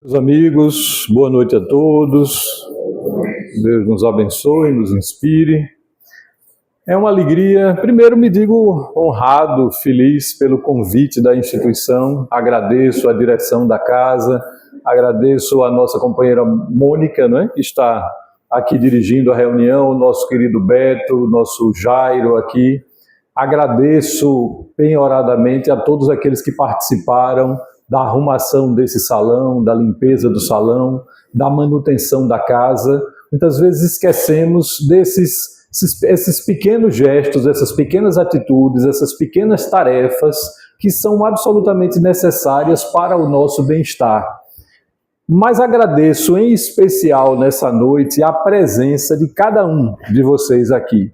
Meus amigos, boa noite a todos. Deus nos abençoe, nos inspire. É uma alegria. Primeiro me digo honrado, feliz pelo convite da instituição. Agradeço a direção da casa, agradeço a nossa companheira Mônica, que está aqui dirigindo a reunião, o nosso querido Beto, o nosso Jairo aqui. Agradeço penhoradamente a todos aqueles que participaram da arrumação desse salão, da limpeza do salão, da manutenção da casa. Muitas vezes esquecemos esses pequenos gestos, essas pequenas atitudes, essas pequenas tarefas que são absolutamente necessárias para o nosso bem-estar. Mas agradeço em especial nessa noite a presença de cada um de vocês aqui.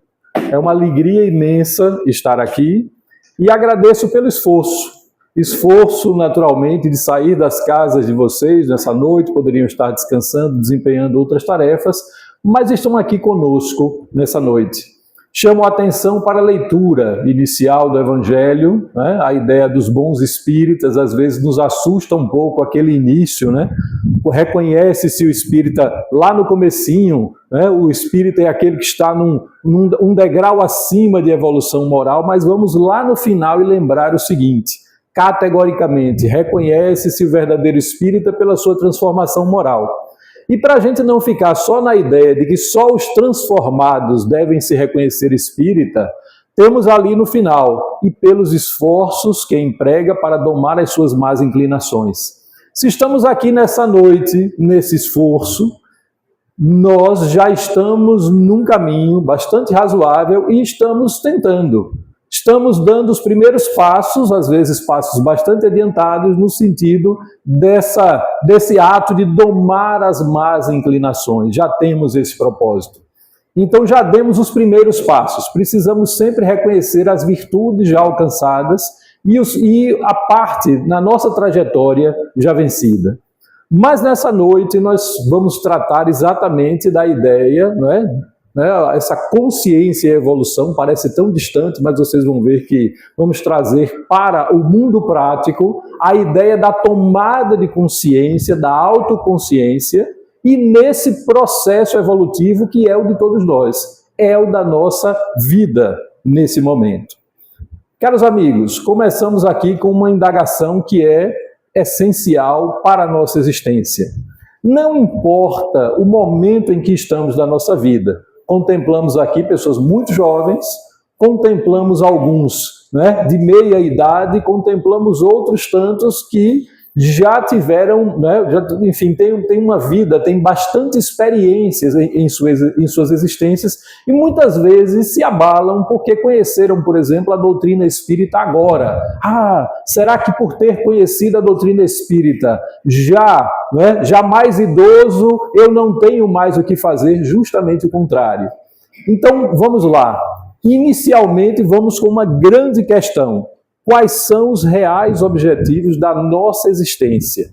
É uma alegria imensa estar aqui e agradeço pelo esforço. Esforço, naturalmente, de sair das casas de vocês nessa noite, poderiam estar descansando, desempenhando outras tarefas, mas estão aqui conosco nessa noite. Chamo a atenção para a leitura inicial do Evangelho, a ideia dos bons espíritas, às vezes nos assusta um pouco aquele início, Reconhece-se o espírita lá no comecinho, o espírita é aquele que está num degrau acima de evolução moral, mas vamos lá no final e lembrar o seguinte: categoricamente, reconhece-se o verdadeiro espírita pela sua transformação moral. E para a gente não ficar só na ideia de que só os transformados devem se reconhecer espírita, temos ali no final, e pelos esforços que emprega para domar as suas más inclinações. Se estamos aqui nessa noite, nesse esforço, nós já estamos num caminho bastante razoável e estamos tentando. Estamos dando os primeiros passos, às vezes passos bastante adiantados, no sentido desse ato de domar as más inclinações. Já temos esse propósito. Então já demos os primeiros passos. Precisamos sempre reconhecer as virtudes já alcançadas e a parte na nossa trajetória já vencida. Mas nessa noite nós vamos tratar exatamente da ideia, essa consciência e evolução parece tão distante, mas vocês vão ver que vamos trazer para o mundo prático a ideia da tomada de consciência, da autoconsciência, e nesse processo evolutivo que é o de todos nós, é o da nossa vida nesse momento. Caros amigos, começamos aqui com uma indagação que é essencial para a nossa existência. Não importa o momento em que estamos da nossa vida. Contemplamos aqui pessoas muito jovens, contemplamos alguns de meia idade, contemplamos outros tantos que já tiveram, enfim, tem uma vida, tem bastante experiências em suas existências e muitas vezes se abalam porque conheceram, por exemplo, a doutrina espírita agora. Será que por ter conhecido a doutrina espírita já mais idoso, eu não tenho mais o que fazer? Justamente o contrário. Então, vamos lá. Inicialmente, vamos com uma grande questão. Quais são os reais objetivos da nossa existência?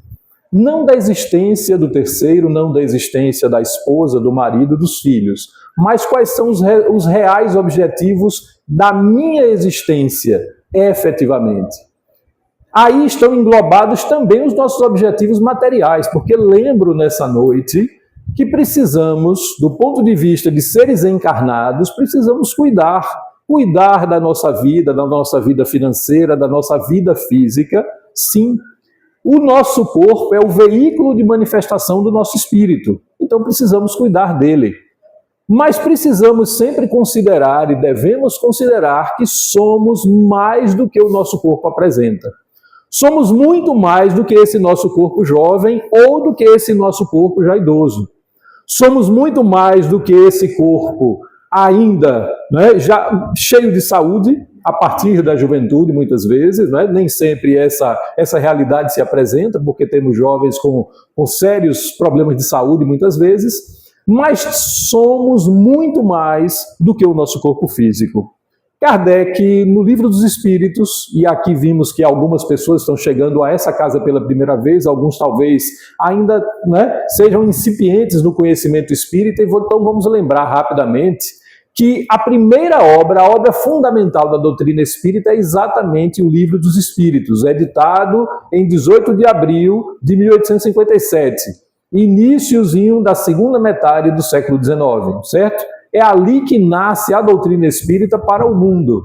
Não da existência do terceiro, não da existência da esposa, do marido, dos filhos, mas quais são os reais objetivos da minha existência, efetivamente. Aí estão englobados também os nossos objetivos materiais, porque lembro nessa noite que precisamos, do ponto de vista de seres encarnados, precisamos cuidar da nossa vida financeira, da nossa vida física. Sim, o nosso corpo é o veículo de manifestação do nosso espírito, então precisamos cuidar dele. Mas precisamos sempre considerar e devemos considerar que somos mais do que o nosso corpo apresenta. Somos muito mais do que esse nosso corpo jovem ou do que esse nosso corpo já idoso. Somos muito mais do que esse corpo ainda já cheio de saúde, a partir da juventude muitas vezes, nem sempre essa realidade se apresenta, porque temos jovens com sérios problemas de saúde muitas vezes, mas somos muito mais do que o nosso corpo físico. Kardec, no Livro dos Espíritos, e aqui vimos que algumas pessoas estão chegando a essa casa pela primeira vez, alguns talvez ainda sejam incipientes no conhecimento espírita, então vamos lembrar rapidamente que a primeira obra, a obra fundamental da doutrina espírita é exatamente o Livro dos Espíritos, editado em 18 de abril de 1857, iniciozinho da segunda metade do século XIX, certo? É ali que nasce a doutrina espírita para o mundo.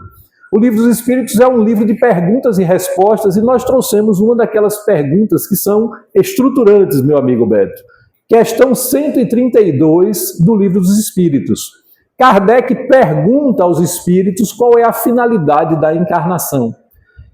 O Livro dos Espíritos é um livro de perguntas e respostas, e nós trouxemos uma daquelas perguntas que são estruturantes, meu amigo Beto. Questão 132 do Livro dos Espíritos. Kardec pergunta aos espíritos qual é a finalidade da encarnação.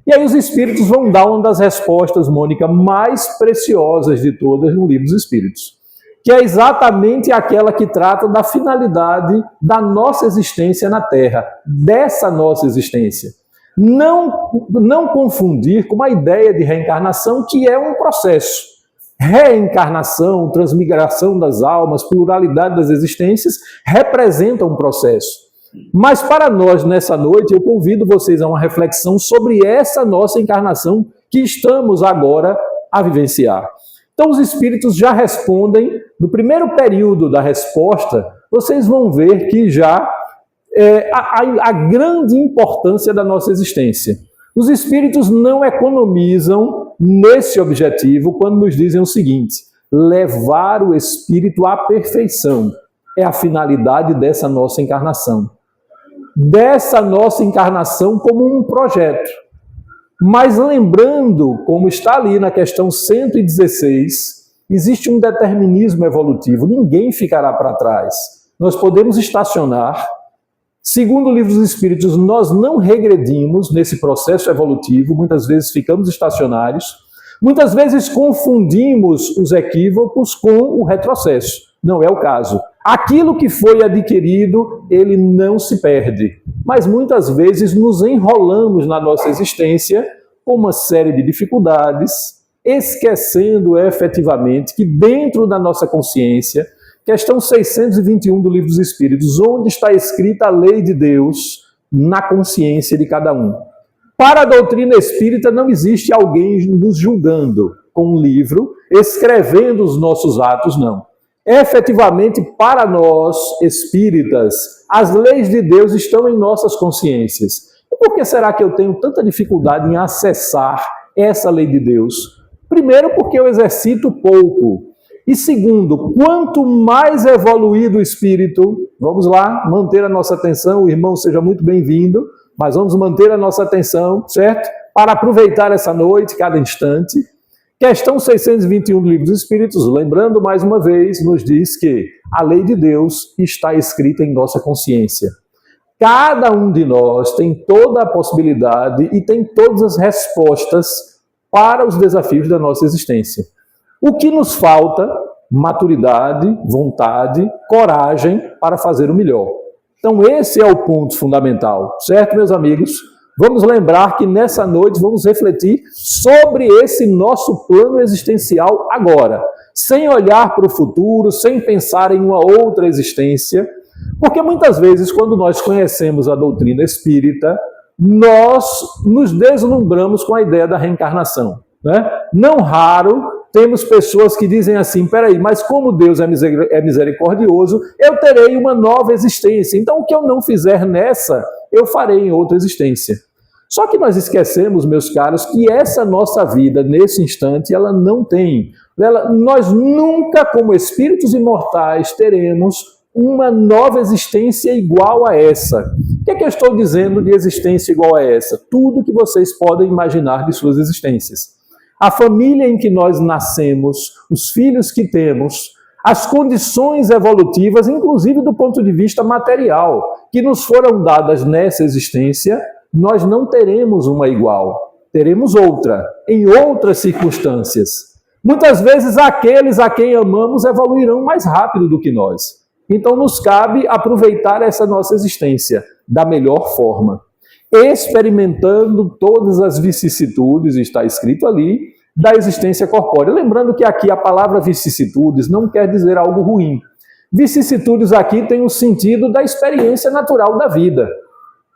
E aí os espíritos vão dar uma das respostas, Mônica, mais preciosas de todas no Livro dos Espíritos, que é exatamente aquela que trata da finalidade da nossa existência na Terra, dessa nossa existência. Não confundir com a ideia de reencarnação, que é um processo. Reencarnação, transmigração das almas, pluralidade das existências, representa um processo. Mas para nós, nessa noite, eu convido vocês a uma reflexão sobre essa nossa encarnação que estamos agora a vivenciar. Então, os espíritos já respondem, no primeiro período da resposta, vocês vão ver que já a grande importância da nossa existência. Os espíritos não economizam nesse objetivo quando nos dizem o seguinte: levar o espírito à perfeição é a finalidade dessa nossa encarnação. Dessa nossa encarnação como um projeto. Mas lembrando, como está ali na questão 116, existe um determinismo evolutivo, ninguém ficará para trás. Nós podemos estacionar. Segundo o Livro dos Espíritos, nós não regredimos nesse processo evolutivo, muitas vezes ficamos estacionários, muitas vezes confundimos os equívocos com o retrocesso. Não é o caso. Aquilo que foi adquirido, ele não se perde. Mas muitas vezes nos enrolamos na nossa existência com uma série de dificuldades, esquecendo efetivamente que dentro da nossa consciência, questão 621 do Livro dos Espíritos, onde está escrita a lei de Deus na consciência de cada um. Para a doutrina espírita não existe alguém nos julgando com um livro, escrevendo os nossos atos, não. Efetivamente, para nós espíritas, as leis de Deus estão em nossas consciências. E por que será que eu tenho tanta dificuldade em acessar essa lei de Deus? Primeiro, porque eu exercito pouco. E segundo, quanto mais evoluído o espírito, vamos lá, manter a nossa atenção, o irmão seja muito bem-vindo, mas vamos manter a nossa atenção, certo? Para aproveitar essa noite, cada instante. Questão 621 do Livro dos Espíritos, lembrando mais uma vez, nos diz que a lei de Deus está escrita em nossa consciência. Cada um de nós tem toda a possibilidade e tem todas as respostas para os desafios da nossa existência. O que nos falta? Maturidade, vontade, coragem para fazer o melhor. Então esse é o ponto fundamental, certo, meus amigos? Vamos lembrar que nessa noite vamos refletir sobre esse nosso plano existencial agora, sem olhar para o futuro, sem pensar em uma outra existência, porque muitas vezes quando nós conhecemos a doutrina espírita, nós nos deslumbramos com a ideia da reencarnação, né? Não raro temos pessoas que dizem assim: peraí, mas como Deus é misericordioso, eu terei uma nova existência. Então o que eu não fizer nessa, eu farei em outra existência. Só que nós esquecemos, meus caros, que essa nossa vida, nesse instante, ela não tem. Nós nunca, como espíritos imortais, teremos uma nova existência igual a essa. O que é que eu estou dizendo de existência igual a essa? Tudo que vocês podem imaginar de suas existências. A família em que nós nascemos, os filhos que temos, as condições evolutivas, inclusive do ponto de vista material, que nos foram dadas nessa existência, nós não teremos uma igual, teremos outra, em outras circunstâncias. Muitas vezes aqueles a quem amamos evoluirão mais rápido do que nós. Então nos cabe aproveitar essa nossa existência da melhor forma, experimentando todas as vicissitudes, está escrito ali, da existência corpórea. Lembrando que aqui a palavra vicissitudes não quer dizer algo ruim. Vicissitudes aqui tem o sentido da experiência natural da vida.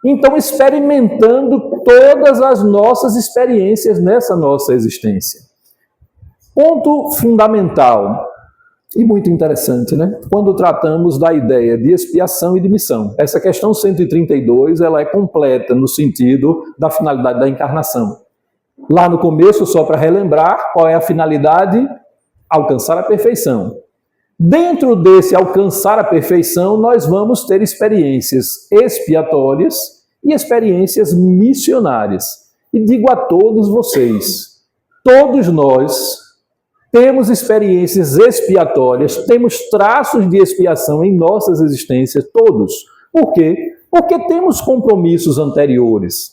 Então, experimentando todas as nossas experiências nessa nossa existência. Ponto fundamental. E muito interessante, né? Quando tratamos da ideia de expiação e de missão. Essa questão 132, ela é completa no sentido da finalidade da encarnação. Lá no começo, só para relembrar, qual é a finalidade? Alcançar a perfeição. Dentro desse alcançar a perfeição, nós vamos ter experiências expiatórias e experiências missionárias. E digo a todos vocês, todos nós temos experiências expiatórias, temos traços de expiação em nossas existências, todos. Por quê? Porque temos compromissos anteriores.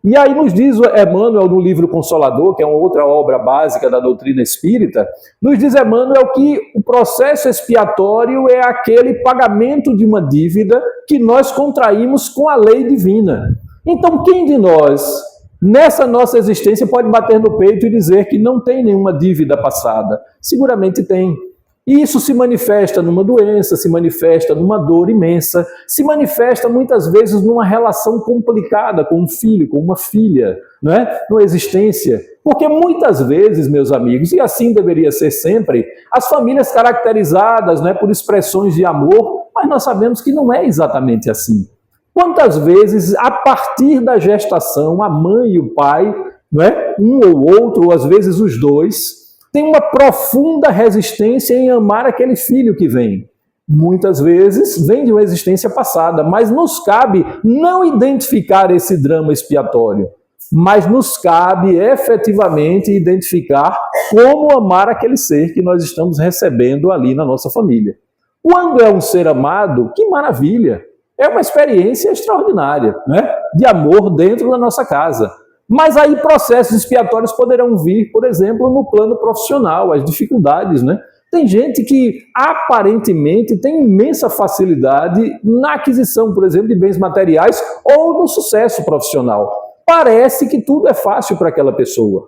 E aí nos diz Emmanuel no livro Consolador, que é uma outra obra básica da doutrina espírita, nos diz Emmanuel que o processo expiatório é aquele pagamento de uma dívida que nós contraímos com a lei divina. Então, quem de nós, nessa nossa existência, pode bater no peito e dizer que não tem nenhuma dívida passada? Seguramente tem. E isso se manifesta numa doença, se manifesta numa dor imensa, se manifesta muitas vezes numa relação complicada com um filho, com uma filha, não é? Numa existência. Porque muitas vezes, meus amigos, e assim deveria ser sempre, as famílias caracterizadas, né, por expressões de amor, mas nós sabemos que não é exatamente assim. Quantas vezes, a partir da gestação, a mãe e o pai, não é? Um ou outro, ou às vezes os dois, tem uma profunda resistência em amar aquele filho que vem. Muitas vezes vem de uma existência passada, mas nos cabe não identificar esse drama expiatório, mas nos cabe efetivamente identificar como amar aquele ser que nós estamos recebendo ali na nossa família. Quando é um ser amado, que maravilha! É uma experiência extraordinária, né? De amor dentro da nossa casa. Mas aí processos expiatórios poderão vir, por exemplo, no plano profissional, as dificuldades, né? Tem gente que aparentemente tem imensa facilidade na aquisição, por exemplo, de bens materiais ou no sucesso profissional. Parece que tudo é fácil para aquela pessoa,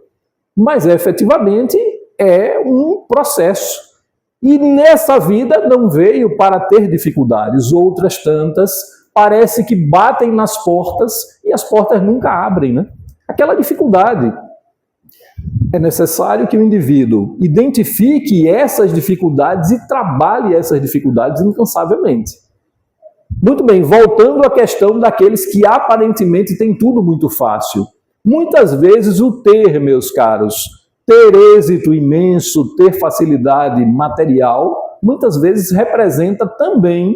mas efetivamente é um processo. E nessa vida não veio para ter dificuldades, outras tantas parece que batem nas portas e as portas nunca abrem, né? Aquela dificuldade. É necessário que o indivíduo identifique essas dificuldades e trabalhe essas dificuldades incansavelmente. Muito bem, voltando à questão daqueles que aparentemente têm tudo muito fácil. Muitas vezes o ter, meus caros, ter êxito imenso, ter facilidade material, muitas vezes representa também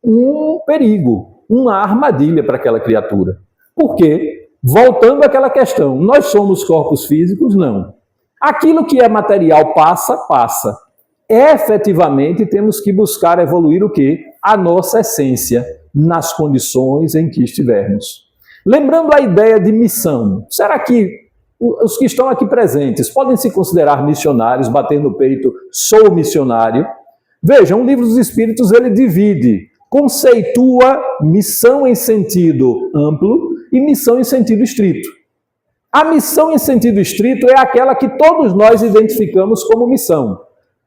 um perigo, uma armadilha para aquela criatura. Por quê? Voltando àquela questão, nós somos corpos físicos? Não. Aquilo que é material passa, passa. Efetivamente, temos que buscar evoluir o quê? A nossa essência, nas condições em que estivermos. Lembrando a ideia de missão, será que os que estão aqui presentes podem se considerar missionários, batendo no peito, sou missionário? Vejam, o Livro dos Espíritos, ele divide, conceitua missão em sentido amplo e missão em sentido estrito. A missão em sentido estrito é aquela que todos nós identificamos como missão.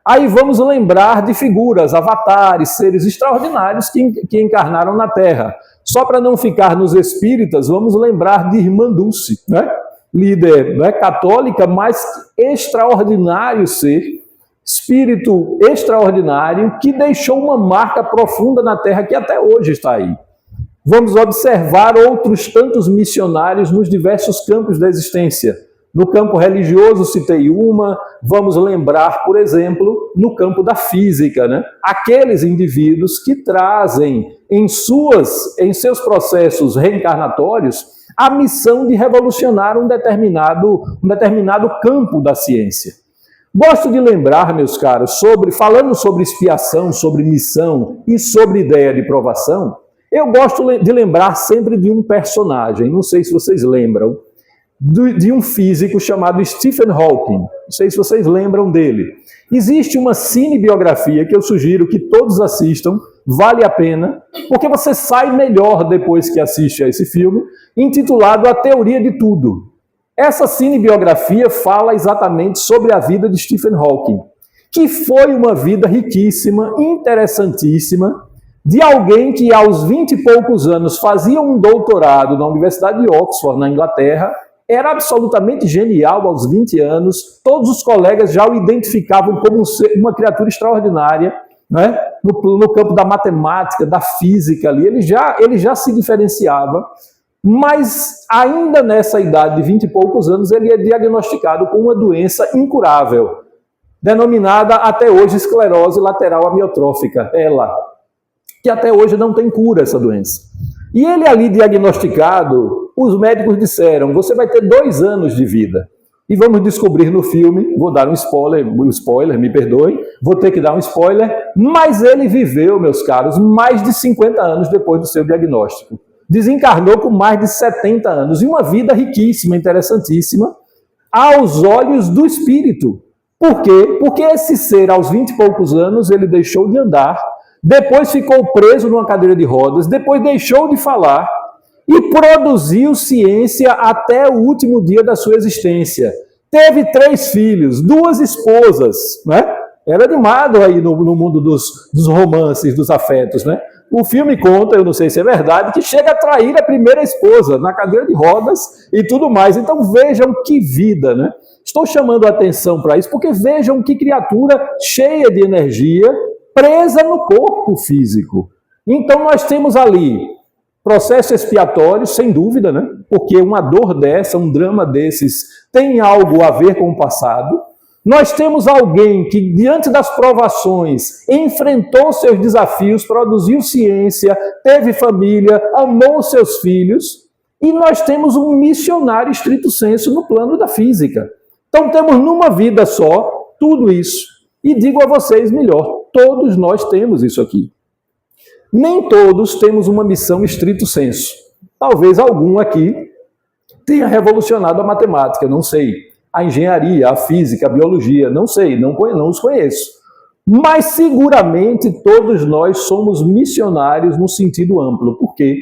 Aí vamos lembrar de figuras, avatares, seres extraordinários que encarnaram na Terra. Só para não ficar nos espíritas, vamos lembrar de Irmã Dulce, né? Líder, né, católica, mas extraordinário ser, espírito extraordinário, que deixou uma marca profunda na Terra que até hoje está aí. Vamos observar outros tantos missionários nos diversos campos da existência. No campo religioso, citei uma, vamos lembrar, por exemplo, no campo da física, né? Aqueles indivíduos que trazem em seus processos reencarnatórios a missão de revolucionar um determinado campo da ciência. Gosto de lembrar, meus caros, falando sobre expiação, sobre missão e sobre ideia de provação, eu gosto de lembrar sempre de um personagem, não sei se vocês lembram, de um físico chamado Stephen Hawking. Não sei se vocês lembram dele. Existe uma cinebiografia que eu sugiro que todos assistam, vale a pena, porque você sai melhor depois que assiste a esse filme, intitulado A Teoria de Tudo. Essa cinebiografia fala exatamente sobre a vida de Stephen Hawking, que foi uma vida riquíssima, interessantíssima, de alguém que aos 20 e poucos anos fazia um doutorado na Universidade de Oxford, na Inglaterra, era absolutamente genial aos 20 anos, todos os colegas já o identificavam como uma criatura extraordinária, né? No campo da matemática, da física ali, ele já se diferenciava, mas ainda nessa idade de 20 e poucos anos, ele é diagnosticado com uma doença incurável, denominada até hoje esclerose lateral amiotrófica, que até hoje não tem cura essa doença. E ele ali diagnosticado, os médicos disseram, você vai ter 2 anos de vida. E vamos descobrir no filme, vou dar um spoiler, me perdoem, vou ter que dar um spoiler, mas ele viveu, meus caros, mais de 50 anos depois do seu diagnóstico. Desencarnou com mais de 70 anos, e uma vida riquíssima, interessantíssima, aos olhos do espírito. Por quê? Porque esse ser, aos 20 e poucos anos, ele deixou de andar, depois ficou preso numa cadeira de rodas, depois deixou de falar e produziu ciência até o último dia da sua existência. Teve 3 filhos, 2 esposas, né? Era animado aí no mundo dos romances, dos afetos, né? O filme conta, eu não sei se é verdade, que chega a trair a primeira esposa na cadeira de rodas e tudo mais. Então vejam que vida, né? Estou chamando a atenção para isso, porque vejam que criatura cheia de energia, presa no corpo físico. Então nós temos ali processo expiatório, sem dúvida, né? Porque uma dor dessa, um drama desses, tem algo a ver com o passado. Nós temos alguém que, diante das provações, enfrentou seus desafios, produziu ciência, teve família, amou seus filhos. E nós temos um missionário estrito sensu no plano da física. Então temos numa vida só tudo isso. E digo a vocês melhor, todos nós temos isso aqui. Nem todos temos uma missão estrito sensu. Talvez algum aqui tenha revolucionado a matemática, não sei. A engenharia, a física, a biologia, não sei, não os conheço. Mas seguramente todos nós somos missionários no sentido amplo. Por quê?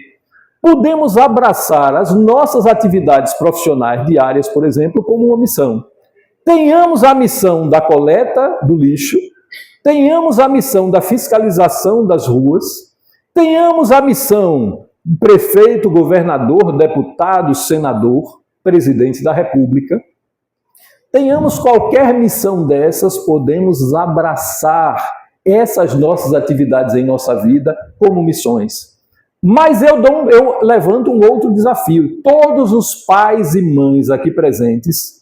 Podemos abraçar as nossas atividades profissionais diárias, por exemplo, como uma missão. Tenhamos a missão da coleta do lixo, tenhamos a missão da fiscalização das ruas, tenhamos a missão do prefeito, governador, deputado, senador, presidente da República. Tenhamos qualquer missão dessas, podemos abraçar essas nossas atividades em nossa vida como missões. Mas eu levanto um outro desafio. Todos os pais e mães aqui presentes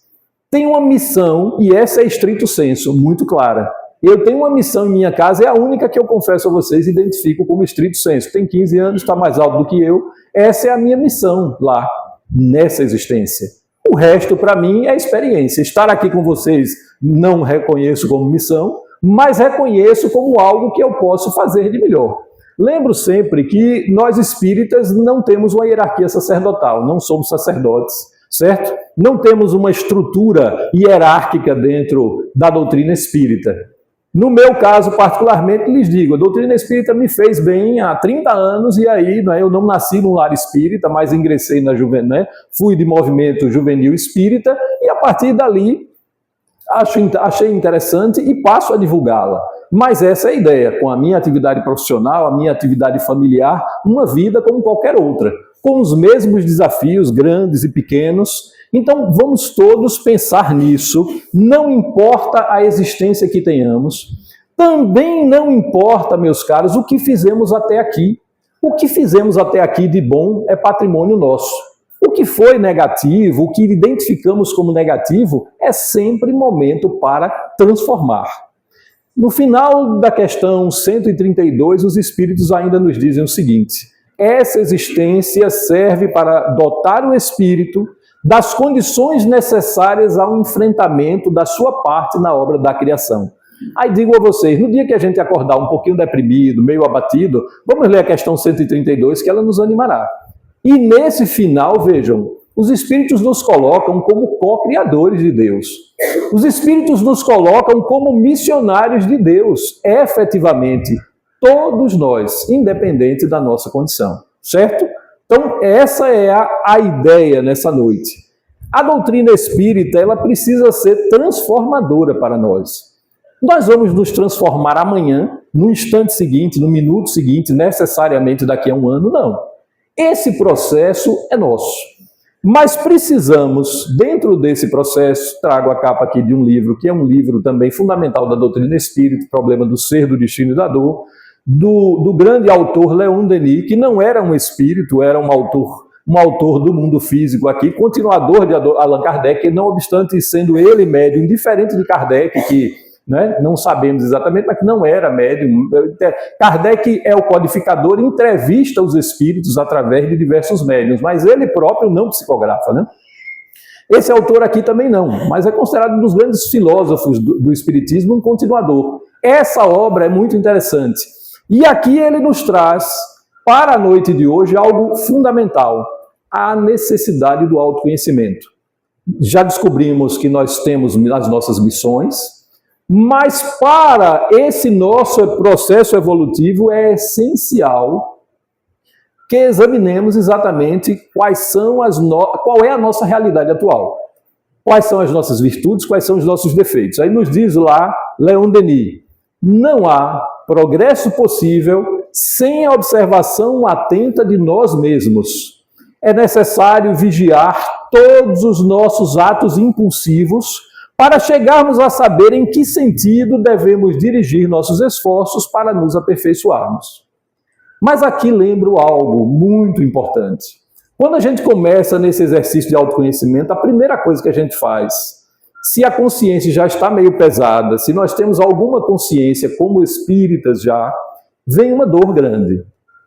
têm uma missão, e essa é estrito sensu, muito clara. Eu tenho uma missão em minha casa, é a única que eu confesso a vocês, identifico como estrito sensu. Tem 15 anos, está mais alto do que eu. Essa é a minha missão lá, nessa existência. O resto, para mim, é experiência. Estar aqui com vocês não reconheço como missão, mas reconheço como algo que eu posso fazer de melhor. Lembro sempre que nós espíritas não temos uma hierarquia sacerdotal, não somos sacerdotes, certo? Não temos uma estrutura hierárquica dentro da doutrina espírita. No meu caso, particularmente, lhes digo, a doutrina espírita me fez bem há 30 anos e aí, né, eu não nasci num lar espírita, mas ingressei na juventude, né, fui de movimento juvenil espírita e a partir dali achei interessante e passo a divulgá-la. Mas essa é a ideia, com a minha atividade profissional, a minha atividade familiar, uma vida como qualquer outra, com os mesmos desafios grandes e pequenos. Então vamos todos pensar nisso, não importa a existência que tenhamos, também não importa, meus caros, o que fizemos até aqui. O que fizemos até aqui de bom é patrimônio nosso. O que foi negativo, o que identificamos como negativo, é sempre momento para transformar. No final da questão 132, os espíritos ainda nos dizem o seguinte: essa existência serve para dotar o espírito das condições necessárias ao enfrentamento da sua parte na obra da criação. Aí digo a vocês, no dia que a gente acordar um pouquinho deprimido, meio abatido, vamos ler a questão 132, que ela nos animará. E nesse final, vejam, os espíritos nos colocam como co-criadores de Deus. Os espíritos nos colocam como missionários de Deus, efetivamente, todos nós, independente da nossa condição, certo? Então, essa é a ideia nessa noite. A doutrina espírita, ela precisa ser transformadora para nós. Nós vamos nos transformar amanhã, no instante seguinte, no minuto seguinte, necessariamente daqui a um ano, não. Esse processo é nosso. Mas precisamos, dentro desse processo, trago a capa aqui de um livro, que é um livro também fundamental da doutrina espírita, Problema do Ser, do Destino e da Dor, do grande autor Leon Denis, que não era um espírito, era um autor do mundo físico aqui, continuador de Allan Kardec, não obstante sendo ele médium, diferente de Kardec, que não sabemos exatamente, mas que não era médium. Kardec é o codificador, entrevista os espíritos através de diversos médiuns, mas ele próprio não psicografa, né? Esse autor aqui também não, mas é considerado um dos grandes filósofos do espiritismo, um continuador. Essa obra é muito interessante. E aqui ele nos traz, para a noite de hoje, algo fundamental, a necessidade do autoconhecimento. Já descobrimos que nós temos as nossas missões, mas para esse nosso processo evolutivo é essencial que examinemos exatamente qual é a nossa realidade atual. Quais são as nossas virtudes, quais são os nossos defeitos. Aí nos diz lá Leon Denis, não há progresso possível sem a observação atenta de nós mesmos. É necessário vigiar todos os nossos atos impulsivos para chegarmos a saber em que sentido devemos dirigir nossos esforços para nos aperfeiçoarmos. Mas aqui lembro algo muito importante. Quando a gente começa nesse exercício de autoconhecimento, a primeira coisa que a gente faz, se a consciência já está meio pesada, se nós temos alguma consciência como espíritas já, vem uma dor grande,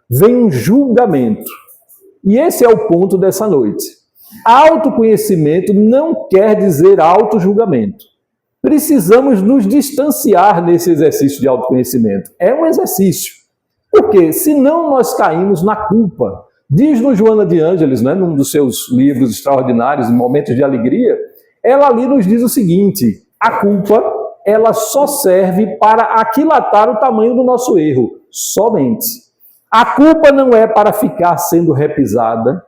vem um julgamento. E esse é o ponto dessa noite. Autoconhecimento não quer dizer autojulgamento. Precisamos nos distanciar nesse exercício de autoconhecimento. É um exercício. Porque senão nós caímos na culpa. Diz-nos Joana de Ângeles, num dos seus livros extraordinários, Momentos de Alegria, ela ali nos diz o seguinte, a culpa, ela só serve para aquilatar o tamanho do nosso erro, somente. A culpa não é para ficar sendo repisada,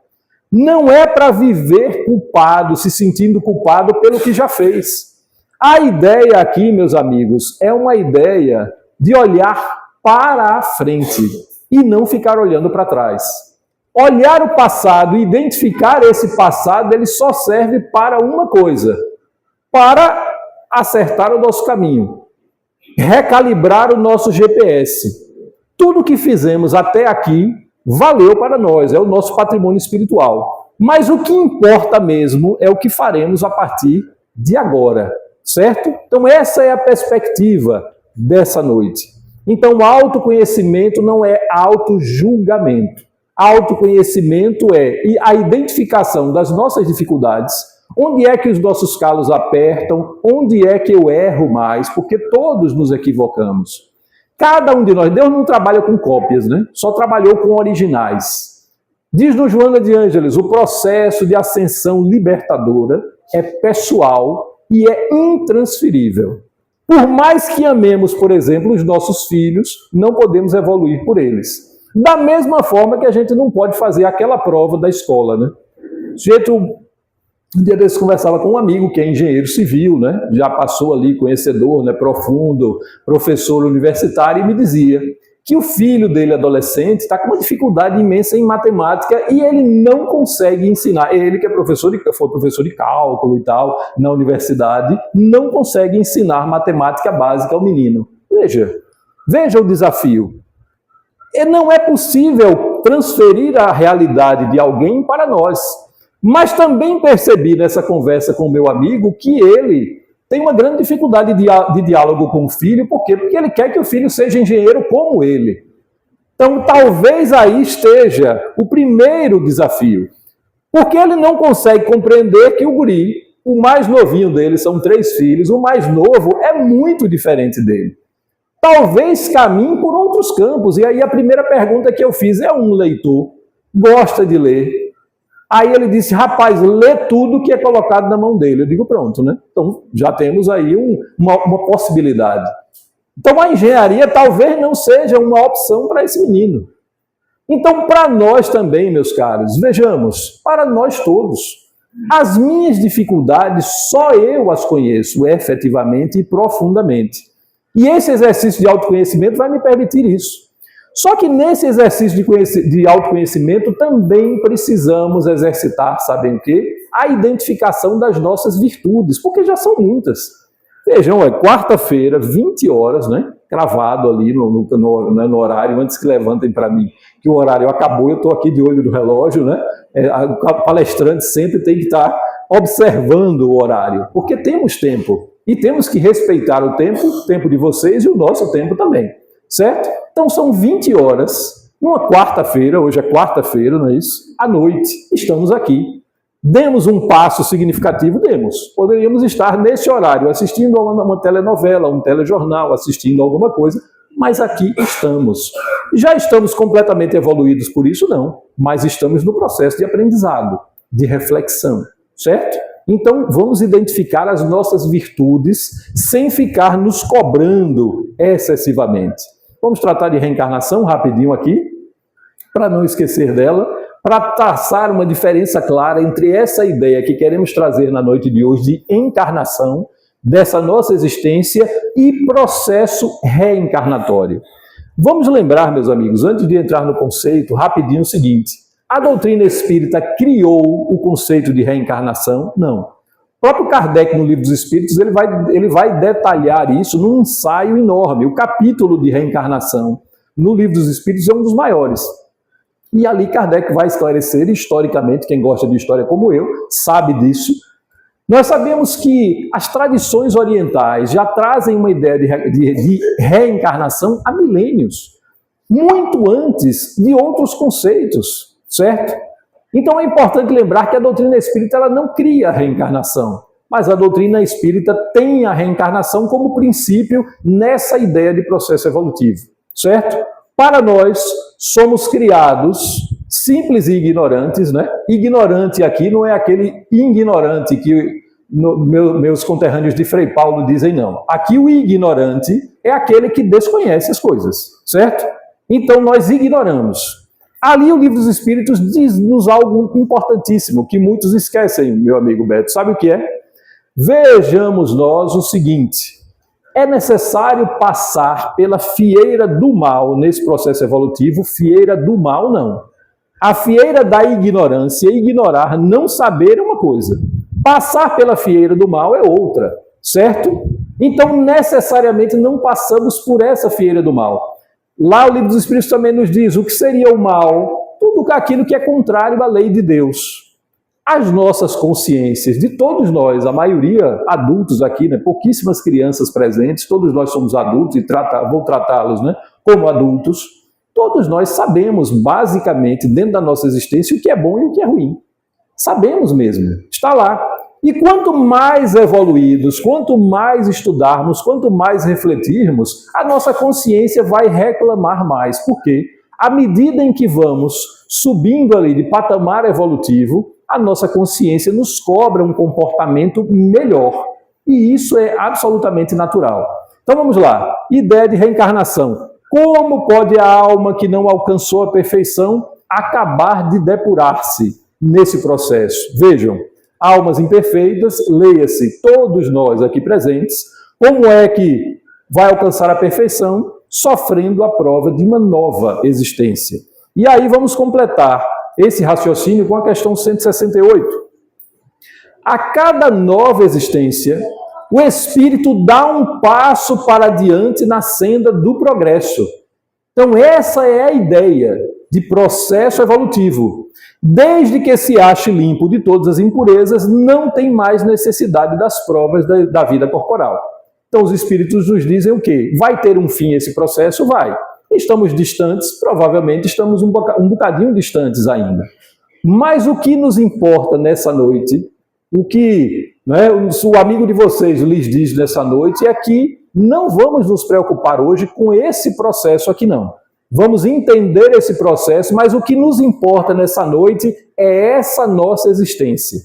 não é para viver culpado, se sentindo culpado pelo que já fez. A ideia aqui, meus amigos, é uma ideia de olhar para a frente e não ficar olhando para trás. Olhar o passado e identificar esse passado, ele só serve para uma coisa, para acertar o nosso caminho, recalibrar o nosso GPS. Tudo que fizemos até aqui valeu para nós, é o nosso patrimônio espiritual. Mas o que importa mesmo é o que faremos a partir de agora, certo? Então essa é a perspectiva dessa noite. Então autoconhecimento não é autojulgamento. Autoconhecimento é a identificação das nossas dificuldades, onde é que os nossos calos apertam, onde é que eu erro mais, porque todos nos equivocamos. Cada um de nós, Deus não trabalha com cópias, Só trabalhou com originais. Diz-nos Joana de Ângeles, o processo de ascensão libertadora é pessoal e é intransferível. Por mais que amemos, por exemplo, os nossos filhos, não podemos evoluir por eles. Da mesma forma que a gente não pode fazer aquela prova da escola, Um dia desses conversava com um amigo que é engenheiro civil, Já passou ali, conhecedor, profundo, professor universitário, e me dizia que o filho dele, adolescente, está com uma dificuldade imensa em matemática e ele não consegue ensinar. Ele que foi professor de cálculo e tal, na universidade, não consegue ensinar matemática básica ao menino. Veja o desafio. Não é possível transferir a realidade de alguém para nós. Mas também percebi nessa conversa com o meu amigo que ele tem uma grande dificuldade de diálogo com o filho. Por quê? Porque ele quer que o filho seja engenheiro como ele. Então, talvez aí esteja o primeiro desafio. Porque ele não consegue compreender que o guri, o mais novinho dele, são 3 filhos, o mais novo é muito diferente dele. Talvez caminhe por outros campos. E aí a primeira pergunta que eu fiz é um leitor, gosta de ler. Aí ele disse, rapaz, lê tudo que é colocado na mão dele. Eu digo, pronto, Então, já temos aí uma possibilidade. Então, a engenharia talvez não seja uma opção para esse menino. Então, para nós também, meus caros, vejamos, para nós todos, as minhas dificuldades, só eu as conheço efetivamente e profundamente. E esse exercício de autoconhecimento vai me permitir isso. Só que nesse exercício de autoconhecimento também precisamos exercitar, sabem o quê? A identificação das nossas virtudes, porque já são muitas. Vejam, é quarta-feira, 20 horas, né? Cravado ali no horário, antes que levantem para mim que o horário acabou, eu estou aqui de olho no relógio, né? O palestrante sempre tem que estar observando o horário, porque temos tempo e temos que respeitar o tempo de vocês e o nosso tempo também, certo? Então são 20 horas, numa quarta-feira, hoje é quarta-feira, não é isso? À noite, estamos aqui. Demos um passo significativo? Demos. Poderíamos estar nesse horário assistindo a uma telenovela, um telejornal, assistindo alguma coisa, mas aqui estamos. Já estamos completamente evoluídos por isso? Não, mas estamos no processo de aprendizado, de reflexão, certo? Então, vamos identificar as nossas virtudes sem ficar nos cobrando excessivamente. Vamos tratar de reencarnação rapidinho aqui, para não esquecer dela, para traçar uma diferença clara entre essa ideia que queremos trazer na noite de hoje de encarnação, dessa nossa existência, e processo reencarnatório. Vamos lembrar, meus amigos, antes de entrar no conceito, rapidinho o seguinte: a doutrina espírita criou o conceito de reencarnação? Não. O próprio Kardec, no Livro dos Espíritos, ele vai detalhar isso num ensaio enorme. O capítulo de reencarnação no Livro dos Espíritos é um dos maiores. E ali Kardec vai esclarecer historicamente, quem gosta de história como eu, sabe disso. Nós sabemos que as tradições orientais já trazem uma ideia de reencarnação há milênios, muito antes de outros conceitos, certo? Então é importante lembrar que a doutrina espírita ela não cria a reencarnação, mas a doutrina espírita tem a reencarnação como princípio nessa ideia de processo evolutivo, certo? Para nós, somos criados simples e ignorantes, né? Ignorante aqui não é aquele ignorante que meus conterrâneos de Frei Paulo dizem, não. Aqui o ignorante é aquele que desconhece as coisas, certo? Então nós ignoramos. Ali o Livro dos Espíritos diz-nos algo importantíssimo, que muitos esquecem, meu amigo Beto. Sabe o que é? Vejamos nós o seguinte: é necessário passar pela fieira do mal nesse processo evolutivo. Fieira do mal, não. A fieira da ignorância, ignorar, não saber é uma coisa. Passar pela fieira do mal é outra, certo? Então, necessariamente, não passamos por essa fieira do mal. Lá o Livro dos Espíritos também nos diz o que seria o mal, tudo aquilo que é contrário à lei de Deus. As nossas consciências, de todos nós, a maioria adultos aqui, né, pouquíssimas crianças presentes, todos nós somos adultos e vou tratá-los, né, como adultos, todos nós sabemos, basicamente, dentro da nossa existência, o que é bom e o que é ruim. Sabemos mesmo, está lá. E quanto mais evoluídos, quanto mais estudarmos, quanto mais refletirmos, a nossa consciência vai reclamar mais. Por quê? À medida em que vamos subindo ali de patamar evolutivo, a nossa consciência nos cobra um comportamento melhor. E isso é absolutamente natural. Então vamos lá. Ideia de reencarnação. Como pode a alma que não alcançou a perfeição acabar de depurar-se nesse processo? Vejam, almas imperfeitas, leia-se todos nós aqui presentes, como é que vai alcançar a perfeição? Sofrendo a prova de uma nova existência. E aí vamos completar esse raciocínio com a questão 168. A cada nova existência, o espírito dá um passo para adiante na senda do progresso. Então essa é a ideia de processo evolutivo. Desde que se ache limpo de todas as impurezas, não tem mais necessidade das provas da vida corporal. Então os espíritos nos dizem o quê? Vai ter um fim esse processo? Vai. Estamos distantes, provavelmente estamos um bocadinho distantes ainda. Mas o que nos importa nessa noite, o que o amigo de vocês lhes diz nessa noite, é que não vamos nos preocupar hoje com esse processo aqui não. Vamos entender esse processo, mas o que nos importa nessa noite é essa nossa existência.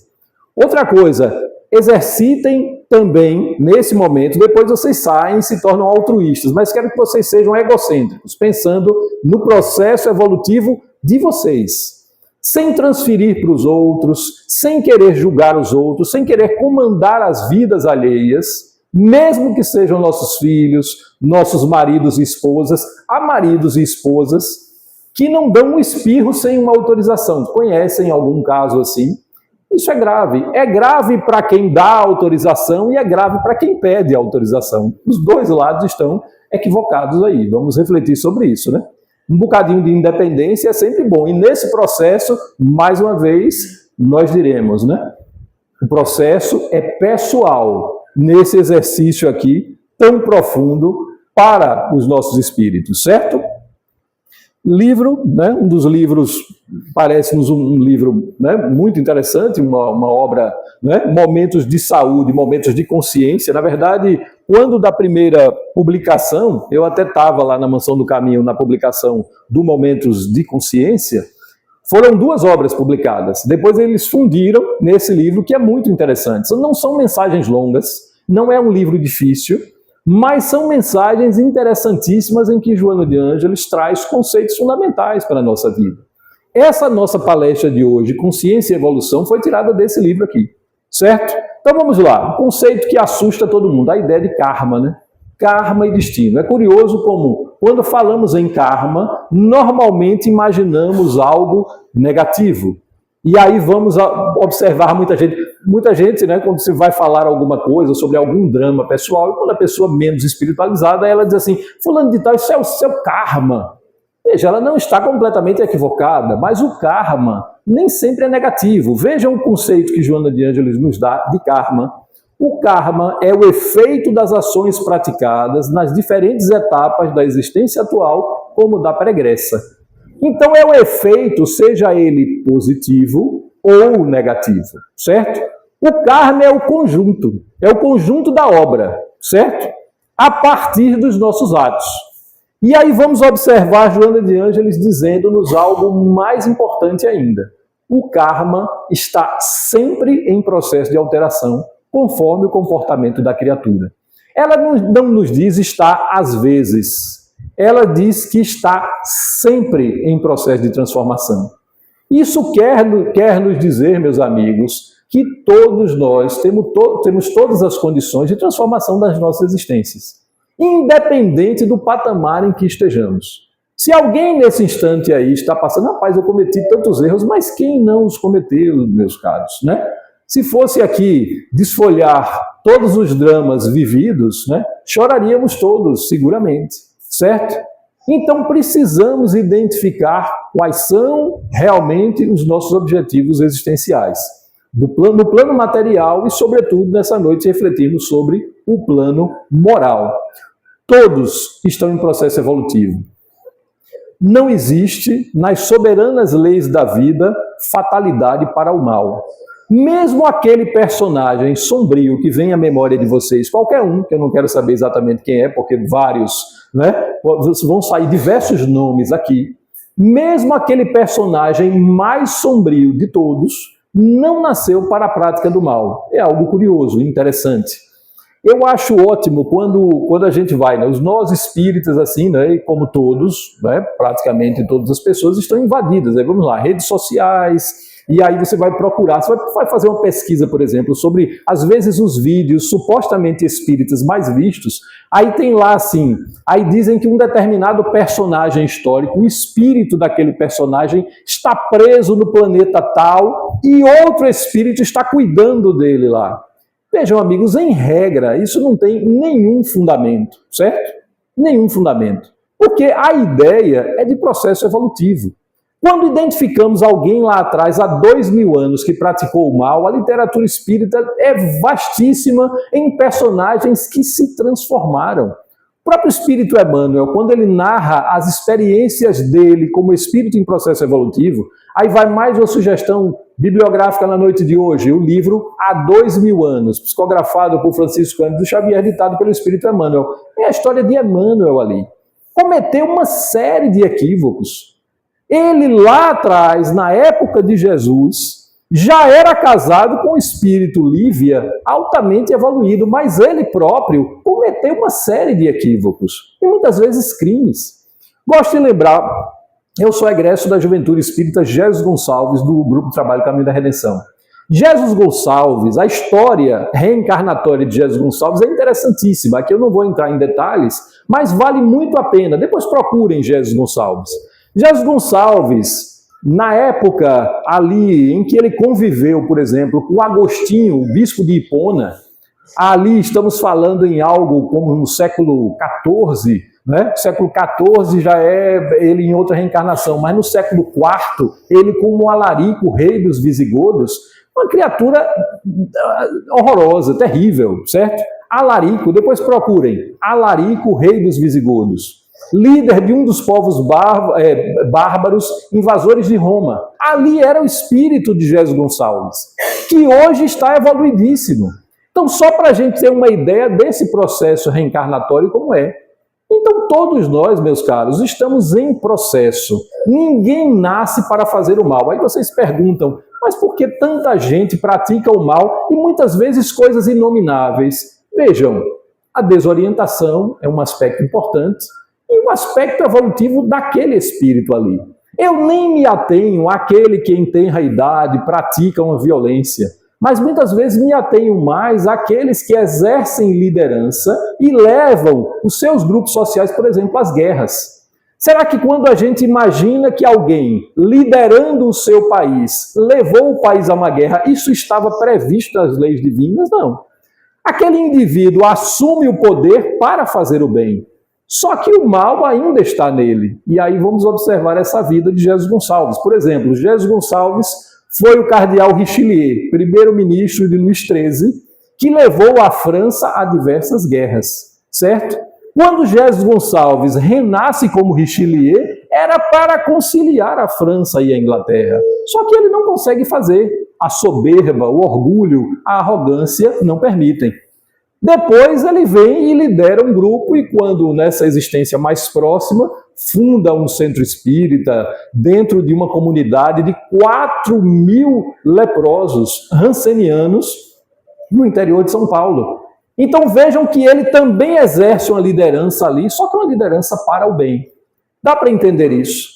Outra coisa, exercitem também, nesse momento, depois vocês saem e se tornam altruístas, mas quero que vocês sejam egocêntricos, pensando no processo evolutivo de vocês, sem transferir para os outros, sem querer julgar os outros, sem querer comandar as vidas alheias, Mesmo que sejam nossos filhos, nossos maridos e esposas, há maridos e esposas que não dão um espirro sem uma autorização. Conhecem algum caso assim? Isso é grave. É grave para quem dá autorização e é grave para quem pede autorização. Os dois lados estão equivocados aí. Vamos refletir sobre isso, né? Um bocadinho de independência é sempre bom. E nesse processo, mais uma vez, nós diremos, né? O processo é pessoal nesse exercício aqui tão profundo para os nossos espíritos, certo? Livro, né? Um dos livros, parece-nos um livro, né? Muito interessante, uma obra, né? Momentos de saúde, momentos de consciência. Na verdade, quando da primeira publicação, eu até estava lá na Mansão do Caminho, na publicação do Momentos de Consciência, foram 2 obras publicadas. Depois eles fundiram nesse livro, que é muito interessante. Não são mensagens longas, não é um livro difícil, mas são mensagens interessantíssimas em que Joana de Ângeles traz conceitos fundamentais para a nossa vida. Essa nossa palestra de hoje, Consciência e Evolução, foi tirada desse livro aqui, certo? Então vamos lá, um conceito que assusta todo mundo, a ideia de karma, né? Karma e destino. É curioso como, quando falamos em karma, normalmente imaginamos algo negativo. E aí vamos observar muita gente, né, quando se vai falar alguma coisa sobre algum drama pessoal, e quando a pessoa menos espiritualizada, ela diz assim, fulano de tal, isso é o seu karma. Veja, ela não está completamente equivocada, mas o karma nem sempre é negativo. Vejam o conceito que Joana de Ângeles nos dá de karma. O karma é o efeito das ações praticadas nas diferentes etapas da existência atual, como da pregressa. Então é o efeito, seja ele positivo ou negativo, certo? O karma é o conjunto da obra, certo? A partir dos nossos atos. E aí vamos observar Joana de Ângeles dizendo-nos algo mais importante ainda. O karma está sempre em processo de alteração, conforme o comportamento da criatura. Ela não nos diz está às vezes. Ela diz que está sempre em processo de transformação. Isso quer nos dizer, meus amigos, que todos nós temos todas as condições de transformação das nossas existências, independente do patamar em que estejamos. Se alguém nesse instante aí está passando, rapaz, eu cometi tantos erros, mas quem não os cometeu, meus caros, né? Se fosse aqui desfolhar todos os dramas vividos, né, choraríamos todos, seguramente, certo? Então precisamos identificar quais são realmente os nossos objetivos existenciais. No plano material e, sobretudo, nessa noite refletirmos sobre o plano moral. Todos estão em processo evolutivo. Não existe, nas soberanas leis da vida, fatalidade para o mal. Mesmo aquele personagem sombrio que vem à memória de vocês, qualquer um, que eu não quero saber exatamente quem é, porque vários, né, vão sair diversos nomes aqui, mesmo aquele personagem mais sombrio de todos, não nasceu para a prática do mal. É algo curioso, interessante. Eu acho ótimo quando a gente vai, né, os nós espíritas, assim, né, como todos, né, praticamente todas as pessoas estão invadidas. Aí vamos lá, redes sociais. E aí você vai procurar, você vai fazer uma pesquisa, por exemplo, sobre, às vezes, os vídeos supostamente espíritas mais vistos, aí tem lá assim, aí dizem que um determinado personagem histórico, o espírito daquele personagem está preso no planeta tal e outro espírito está cuidando dele lá. Vejam, amigos, em regra, isso não tem nenhum fundamento, certo? Nenhum fundamento. Porque a ideia é de processo evolutivo. Quando identificamos alguém lá atrás, há 2000 anos, que praticou o mal, a literatura espírita é vastíssima em personagens que se transformaram. O próprio Espírito Emmanuel, quando ele narra as experiências dele como espírito em processo evolutivo, aí vai mais uma sugestão bibliográfica na noite de hoje, o livro Há 2000 anos, psicografado por Francisco Cândido Xavier, ditado pelo Espírito Emmanuel. É a história de Emmanuel ali. Cometeu uma série de equívocos. Ele lá atrás, na época de Jesus, já era casado com o espírito Lívia, altamente evoluído, mas ele próprio cometeu uma série de equívocos, e muitas vezes crimes. Gosto de lembrar, eu sou egresso da Juventude Espírita Jesus Gonçalves, do Grupo de Trabalho Caminho da Redenção. Jesus Gonçalves, a história reencarnatória de Jesus Gonçalves é interessantíssima. Aqui eu não vou entrar em detalhes, mas vale muito a pena. Depois procurem Jesus Gonçalves. Jesus Gonçalves, na época ali em que ele conviveu, por exemplo, com Agostinho, o bispo de Hipona, ali estamos falando em algo como no século XIV, né? Século XIV já é ele em outra reencarnação, mas no século IV, ele como Alarico, rei dos visigodos, uma criatura horrorosa, terrível, certo? Alarico, depois procurem, Alarico, rei dos visigodos, líder de um dos povos bárbaros, invasores de Roma. Ali era o espírito de Jesus Gonçalves, que hoje está evoluidíssimo. Então, só para a gente ter uma ideia desse processo reencarnatório como é. Então, todos nós, meus caros, estamos em processo. Ninguém nasce para fazer o mal. Aí vocês perguntam, mas por que tanta gente pratica o mal e muitas vezes coisas inomináveis? Vejam, a desorientação é um aspecto importante e um aspecto evolutivo daquele espírito ali. Eu nem me atenho àquele que em tenra idade pratica uma violência, mas muitas vezes me atenho mais àqueles que exercem liderança e levam os seus grupos sociais, por exemplo, às guerras. Será que quando a gente imagina que alguém liderando o seu país levou o país a uma guerra, isso estava previsto nas leis divinas? Não. Aquele indivíduo assume o poder para fazer o bem. Só que o mal ainda está nele. E aí vamos observar essa vida de Jesus Gonçalves. Por exemplo, Jesus Gonçalves foi o cardeal Richelieu, primeiro-ministro de Luís XIII, que levou a França a diversas guerras, certo? Quando Jesus Gonçalves renasce como Richelieu, era para conciliar a França e a Inglaterra. Só que ele não consegue fazer. A soberba, o orgulho, a arrogância não permitem. Depois ele vem e lidera um grupo e quando nessa existência mais próxima, funda um centro espírita dentro de uma comunidade de 4.000 leprosos rancenianos no interior de São Paulo. Então vejam que ele também exerce uma liderança ali, só que uma liderança para o bem. Dá para entender isso?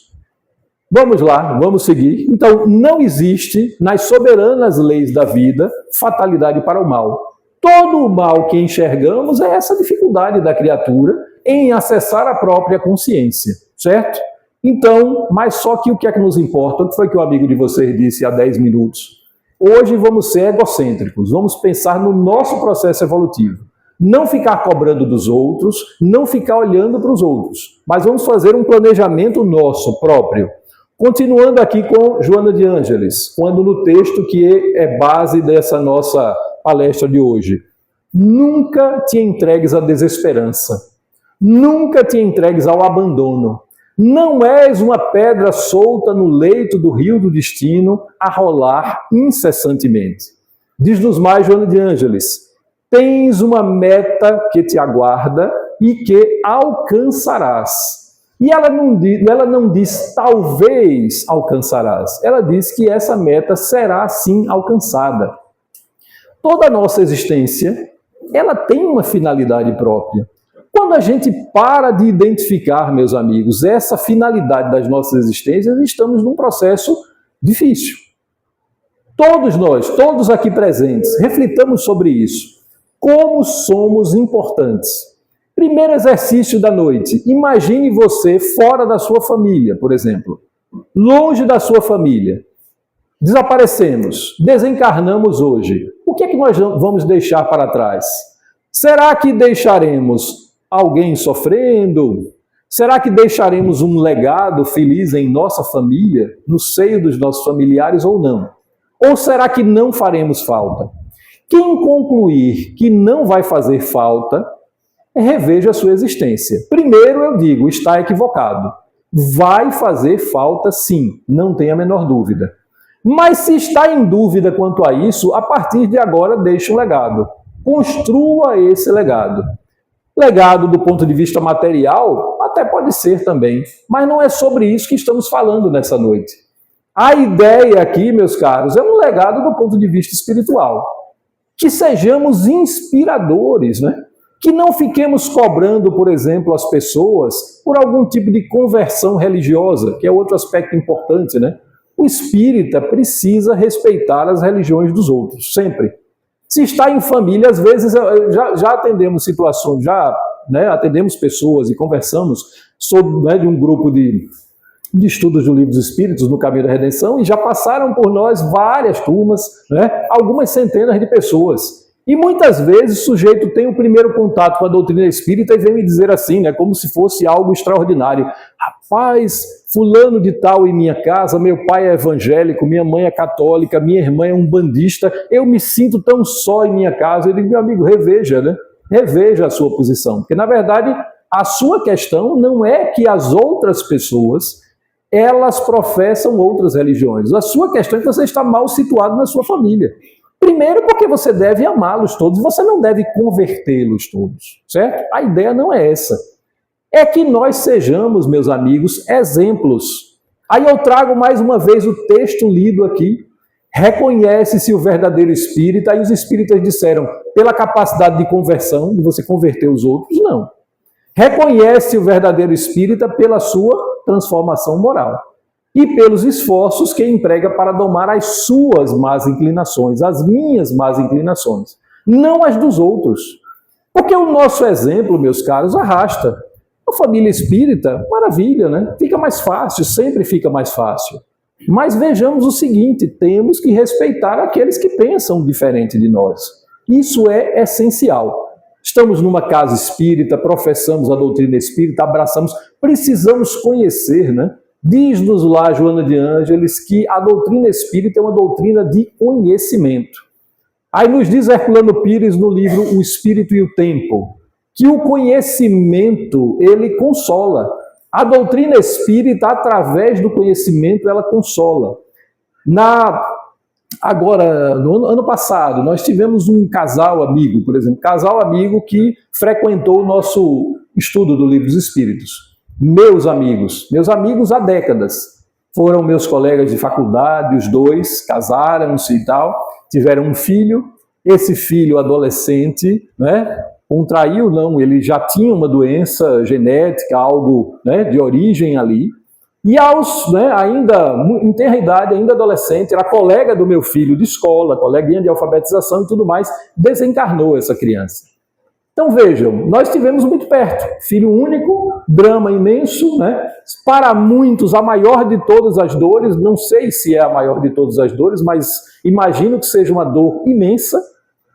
Vamos lá, vamos seguir. Então não existe nas soberanas leis da vida fatalidade para o mal. Todo o mal que enxergamos é essa dificuldade da criatura em acessar a própria consciência, certo? Então, mas só que o que é que nos importa? O que foi que o amigo de vocês disse há 10 minutos? Hoje vamos ser egocêntricos, vamos pensar no nosso processo evolutivo. Não ficar cobrando dos outros, não ficar olhando para os outros, mas vamos fazer um planejamento nosso próprio. Continuando aqui com Joana de Ângeles, quando no texto que é base dessa nossa palestra de hoje. Nunca te entregues à desesperança. Nunca te entregues ao abandono. Não és uma pedra solta no leito do rio do destino a rolar incessantemente. Diz-nos mais Joana de Ângeles. Tens uma meta que te aguarda e que alcançarás. E ela não diz talvez alcançarás. Ela diz que essa meta será sim alcançada. Toda a nossa existência, ela tem uma finalidade própria. Quando a gente para de identificar, meus amigos, essa finalidade das nossas existências, estamos num processo difícil. Todos nós, todos aqui presentes, reflitamos sobre isso. Como somos importantes. Primeiro exercício da noite. Imagine você fora da sua família, por exemplo. Longe da sua família. Desaparecemos, desencarnamos hoje. O que é que nós vamos deixar para trás? Será que deixaremos alguém sofrendo? Será que deixaremos um legado feliz em nossa família, no seio dos nossos familiares ou não? Ou será que não faremos falta? Quem concluir que não vai fazer falta, reveja a sua existência. Primeiro eu digo, está equivocado. Vai fazer falta sim, não tenha a menor dúvida. Mas se está em dúvida quanto a isso, a partir de agora deixe um legado. Construa esse legado. Legado do ponto de vista material, até pode ser também, mas não é sobre isso que estamos falando nessa noite. A ideia aqui, meus caros, é um legado do ponto de vista espiritual. Que sejamos inspiradores, né? Que não fiquemos cobrando, por exemplo, as pessoas por algum tipo de conversão religiosa, que é outro aspecto importante, né? O espírita precisa respeitar as religiões dos outros, sempre. Se está em família, às vezes já atendemos situações, atendemos pessoas e conversamos sobre, de um grupo de estudos do Livro dos Espíritos no Caminho da Redenção, e já passaram por nós várias turmas, algumas centenas de pessoas. E muitas vezes o sujeito tem o primeiro contato com a doutrina espírita e vem me dizer assim, como se fosse algo extraordinário. Rapaz, fulano de tal em minha casa, meu pai é evangélico, minha mãe é católica, minha irmã é umbandista, eu me sinto tão só em minha casa. Eu digo, meu amigo, reveja, reveja a sua posição. Porque, na verdade, a sua questão não é que as outras pessoas, elas professam outras religiões. A sua questão é que você está mal situado na sua família. Primeiro, porque você deve amá-los todos, você não deve convertê-los todos, certo? A ideia não é essa. É que nós sejamos, meus amigos, exemplos. Aí eu trago mais uma vez o texto lido aqui. Reconhece-se o verdadeiro espírita, aí os espíritas disseram, pela capacidade de conversão, de você converter os outros, não. Reconhece o verdadeiro espírita pela sua transformação moral e pelos esforços que emprega para domar as suas más inclinações, as minhas más inclinações, não as dos outros. Porque o nosso exemplo, meus caros, arrasta. A família espírita, maravilha, Fica mais fácil, sempre fica mais fácil. Mas vejamos o seguinte, temos que respeitar aqueles que pensam diferente de nós. Isso é essencial. Estamos numa casa espírita, professamos a doutrina espírita, abraçamos, precisamos conhecer, Diz-nos lá Joana de Ângeles que a doutrina espírita é uma doutrina de conhecimento. Aí nos diz Herculano Pires no livro O Espírito e o Tempo, que o conhecimento, ele consola. A doutrina espírita, através do conhecimento, ela consola. Agora, no ano passado, nós tivemos um casal amigo, por exemplo, casal amigo que frequentou o nosso estudo do Livro dos Espíritos. Meus amigos há décadas. Foram meus colegas de faculdade, os dois casaram-se e tal, tiveram um filho. Esse filho adolescente, contraiu, ele já tinha uma doença genética, algo de origem ali. E ainda em tenra idade, ainda adolescente, era colega do meu filho de escola, coleguinha de alfabetização e tudo mais, desencarnou essa criança. Então vejam, nós estivemos muito perto, filho único, drama imenso, Para muitos a maior de todas as dores, não sei se é a maior de todas as dores, mas imagino que seja uma dor imensa,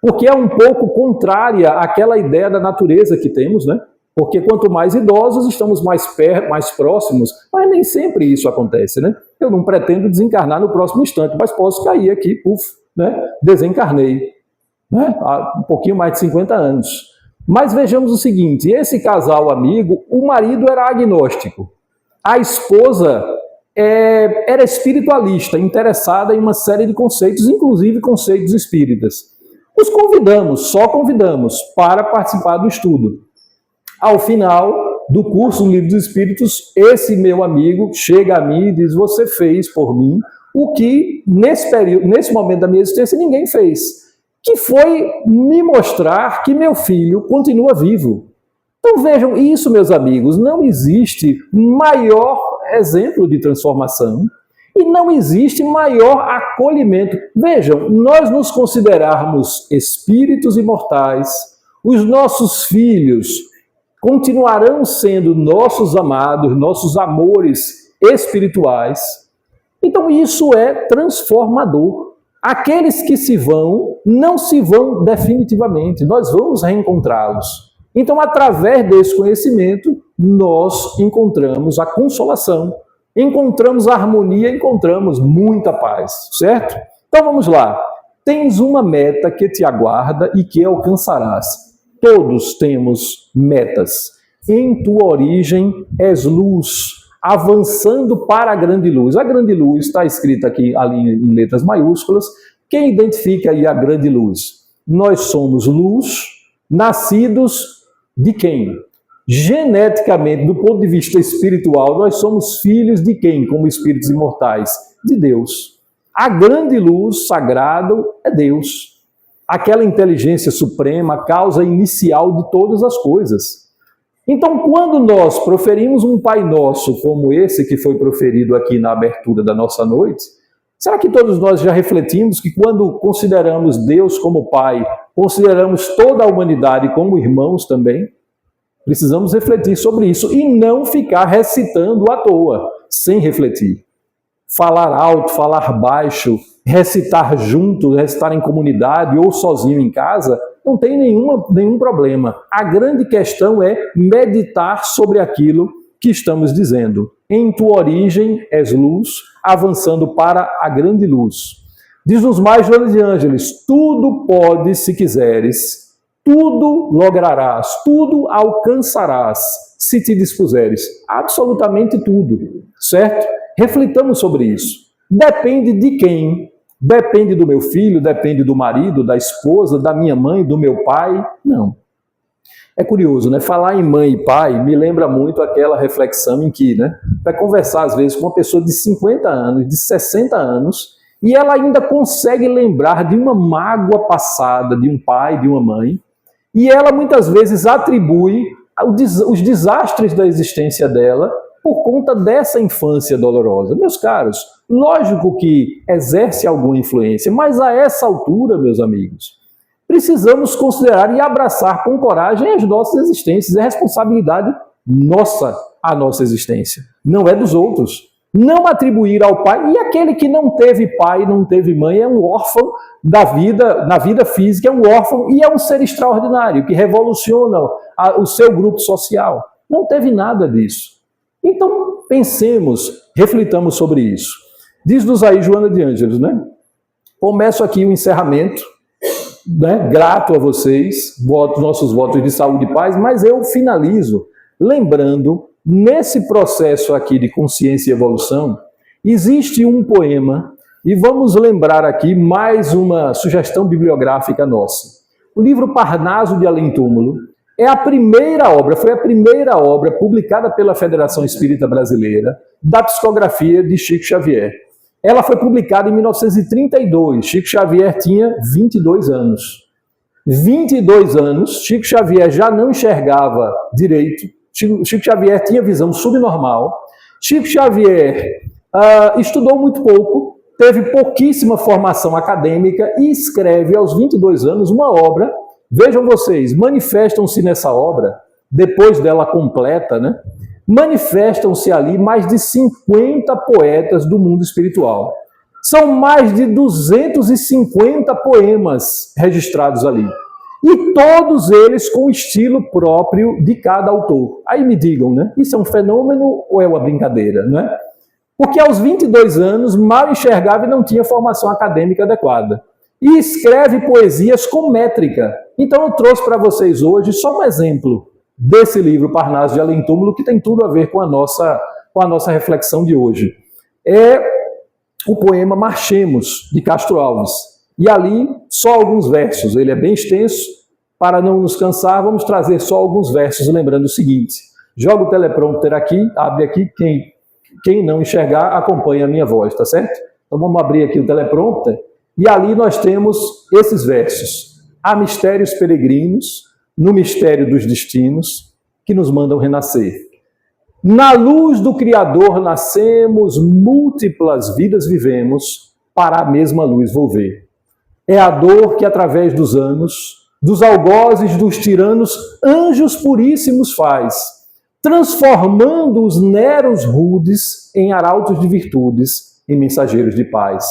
porque é um pouco contrária àquela ideia da natureza que temos, Porque quanto mais idosos, estamos mais perto, mais próximos, mas nem sempre isso acontece, Eu não pretendo desencarnar no próximo instante, mas posso cair aqui, desencarnei, há um pouquinho mais de 50 anos. Mas vejamos o seguinte, esse casal amigo, o marido era agnóstico, a esposa era espiritualista, interessada em uma série de conceitos, inclusive conceitos espíritas. Os convidamos, só convidamos, para participar do estudo. Ao final do curso do Livro dos Espíritos, esse meu amigo chega a mim e diz, você fez por mim o que nesse momento da minha existência ninguém fez, que foi me mostrar que meu filho continua vivo. Então vejam, isso, meus amigos, não existe maior exemplo de transformação e não existe maior acolhimento. Vejam, nós nos considerarmos espíritos imortais, os nossos filhos continuarão sendo nossos amados, nossos amores espirituais. Então isso é transformador. Aqueles que se vão, não se vão definitivamente, nós vamos reencontrá-los. Então, através desse conhecimento, nós encontramos a consolação, encontramos a harmonia, encontramos muita paz, certo? Então vamos lá. Tens uma meta que te aguarda e que alcançarás. Todos temos metas. Em tua origem és luz, avançando para a grande luz. A grande luz está escrita aqui ali em letras maiúsculas. Quem identifica aí a grande luz? Nós somos luz, nascidos de quem? Geneticamente, do ponto de vista espiritual, nós somos filhos de quem, como espíritos imortais? De Deus. A grande luz sagrada é Deus. Aquela inteligência suprema, a causa inicial de todas as coisas. Então, quando nós proferimos um Pai Nosso como esse que foi proferido aqui na abertura da nossa noite, será que todos nós já refletimos que quando consideramos Deus como Pai, consideramos toda a humanidade como irmãos também? Precisamos refletir sobre isso e não ficar recitando à toa, sem refletir. Falar alto, falar baixo, recitar junto, recitar em comunidade ou sozinho em casa, não tem nenhum problema. A grande questão é meditar sobre aquilo que estamos dizendo. Em tua origem és luz, avançando para a grande luz. Diz-nos mais Joana de Ângeles, tudo podes se quiseres, tudo lograrás, tudo alcançarás, se te dispuseres. Absolutamente tudo, certo? Reflitamos sobre isso. Depende de quem? Depende do meu filho, depende do marido, da esposa, da minha mãe, do meu pai? Não. É curioso, né? Falar em mãe e pai me lembra muito aquela reflexão em que, né? Vai conversar às vezes com uma pessoa de 50 anos, de 60 anos, e ela ainda consegue lembrar de uma mágoa passada de um pai, de uma mãe, e ela muitas vezes atribui os desastres da existência dela por conta dessa infância dolorosa. Meus caros, lógico que exerce alguma influência, mas a essa altura, meus amigos, precisamos considerar e abraçar com coragem as nossas existências. É responsabilidade nossa a nossa existência, não é dos outros. Não atribuir ao pai, e aquele que não teve pai, não teve mãe, é um órfão da vida, na vida física, é um órfão e é um ser extraordinário, que revoluciona o seu grupo social. Não teve nada disso. Então, pensemos, reflitamos sobre isso. Diz-nos aí Joana de Ângeles, né? Começo aqui o encerramento, né? Grato a vocês, nossos votos de saúde e paz, mas eu finalizo lembrando, nesse processo aqui de consciência e evolução, existe um poema, e vamos lembrar aqui mais uma sugestão bibliográfica nossa. O livro Parnaso de Além-Túmulo é a primeira obra, foi a primeira obra publicada pela Federação Espírita Brasileira da psicografia de Chico Xavier. Ela foi publicada em 1932. Chico Xavier tinha 22 anos. 22 anos, Chico Xavier já não enxergava direito. Chico Xavier tinha visão subnormal. Chico Xavier estudou muito pouco, teve pouquíssima formação acadêmica e escreve aos 22 anos uma obra. Vejam vocês, manifestam-se nessa obra, depois dela completa, né? Manifestam-se ali mais de 50 poetas do mundo espiritual. São mais de 250 poemas registrados ali. E todos eles com o estilo próprio de cada autor. Aí me digam, né? Isso é um fenômeno ou é uma brincadeira, não é? Porque aos 22 anos mal enxergava e não tinha formação acadêmica adequada. E escreve poesias com métrica. Então eu trouxe para vocês hoje só um exemplo desse livro Parnaso de Além-Túmulo, que tem tudo a ver com a nossa reflexão de hoje. É o poema Marchemos, de Castro Alves. E ali, só alguns versos. Ele é bem extenso. Para não nos cansar, vamos trazer só alguns versos, lembrando o seguinte. Joga o teleprompter aqui, abre aqui. Quem não enxergar, acompanha a minha voz, tá certo? Então vamos abrir aqui o teleprompter. E ali nós temos esses versos. Há mistérios peregrinos, no mistério dos destinos, que nos mandam renascer. Na luz do Criador nascemos, múltiplas vidas vivemos, para a mesma luz volver. É a dor que através dos anos, dos algozes dos tiranos, anjos puríssimos faz, transformando os neros rudes em arautos de virtudes, em mensageiros de paz.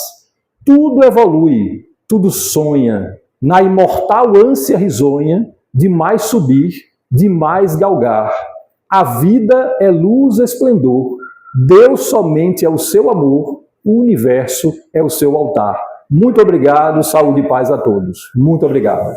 Tudo evolui, tudo sonha, na imortal ânsia risonha, de mais subir, de mais galgar. A vida é luz e esplendor, Deus somente é o seu amor, o universo é o seu altar. Muito obrigado, saúde e paz a todos. Muito obrigado.